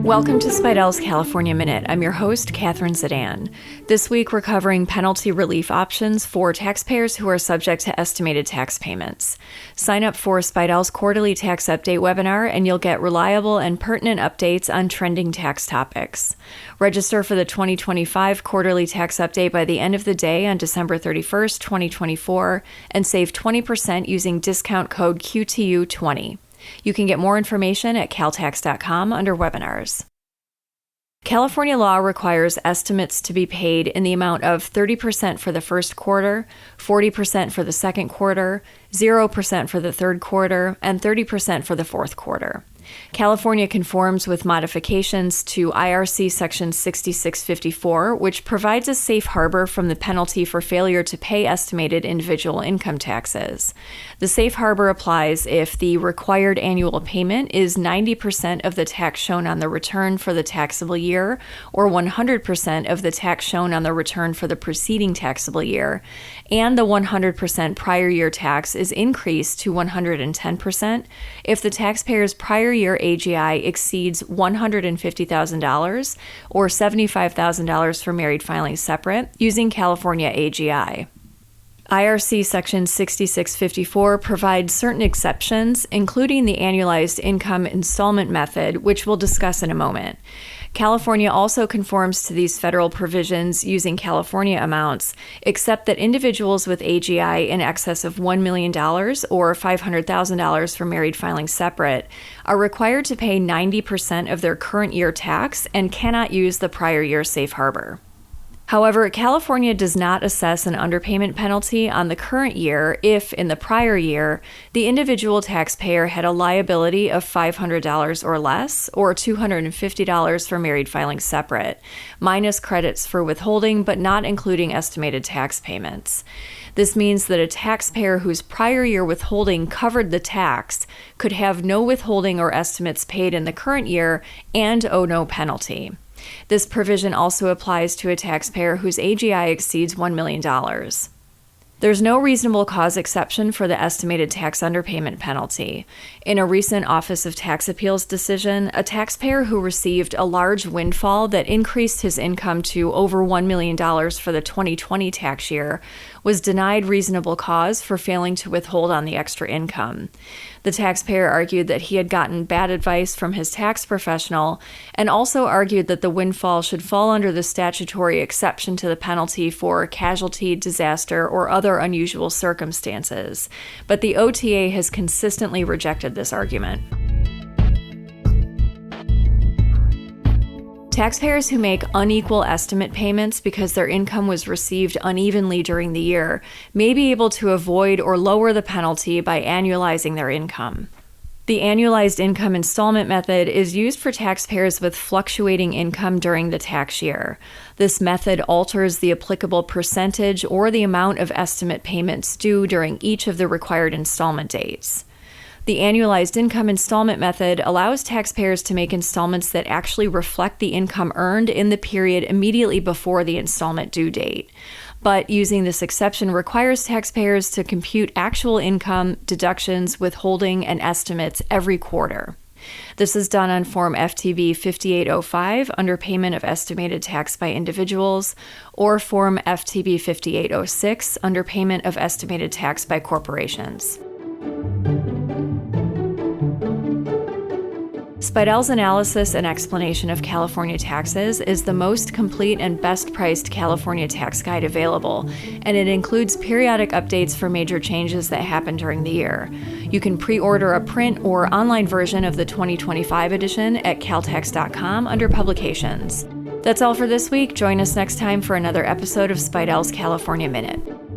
Welcome to Spidell's California Minute. I'm your host, Catherine Zidane. This week, we're covering penalty relief options for taxpayers who are subject to estimated tax payments. Sign up for Spidell's quarterly tax update webinar, and you'll get reliable and pertinent updates on trending tax topics. Register for the 2025 quarterly tax update by the end of the day on December 31st, 2024, and save 20% using discount code QTU20. You can get more information at caltax.com under webinars. California law requires estimates to be paid in the amount of 30% for the first quarter, 40% for the second quarter, 0% for the third quarter, and 30% for the fourth quarter. California conforms with modifications to IRC Section 6654, which provides a safe harbor from the penalty for failure to pay estimated individual income taxes. The safe harbor applies if the required annual payment is 90% of the tax shown on the return for the taxable year, or 100% of the tax shown on the return for the preceding taxable year, and the 100% prior year tax is increased to 110% if the taxpayer's prior year AGI exceeds $150,000 or $75,000 for married filing separate using California AGI. IRC Section 6654 provides certain exceptions, including the annualized income installment method, which we'll discuss in a moment. California also conforms to these federal provisions using California amounts, except that individuals with AGI in excess of $1 million or $500,000 for married filing separate are required to pay 90% of their current year tax and cannot use the prior year safe harbor. However, California does not assess an underpayment penalty on the current year if, in the prior year, the individual taxpayer had a liability of $500 or less, or $250 for married filing separate, minus credits for withholding but not including estimated tax payments. This means that a taxpayer whose prior year withholding covered the tax could have no withholding or estimates paid in the current year and owe no penalty. This provision also applies to a taxpayer whose AGI exceeds $1 million. There's no reasonable cause exception for the estimated tax underpayment penalty. In a recent Office of Tax Appeals decision, a taxpayer who received a large windfall that increased his income to over $1 million for the 2020 tax year was denied reasonable cause for failing to withhold on the extra income. The taxpayer argued that he had gotten bad advice from his tax professional and also argued that the windfall should fall under the statutory exception to the penalty for casualty, disaster, or other unusual circumstances. But the OTA has consistently rejected this argument. Taxpayers who make unequal estimate payments because their income was received unevenly during the year may be able to avoid or lower the penalty by annualizing their income. The annualized income installment method is used for taxpayers with fluctuating income during the tax year. This method alters the applicable percentage or the amount of estimate payments due during each of the required installment dates. The annualized income installment method allows taxpayers to make installments that actually reflect the income earned in the period immediately before the installment due date. But using this exception requires taxpayers to compute actual income, deductions, withholding, and estimates every quarter. This is done on Form FTB 5805 under payment of estimated tax by individuals, or Form FTB 5806 under payment of estimated tax by corporations. Spidell's analysis and explanation of California taxes is the most complete and best-priced California tax guide available, and it includes periodic updates for major changes that happen during the year. You can pre-order a print or online version of the 2025 edition at caltax.com under Publications. That's all for this week. Join us next time for another episode of Spidell's California Minute.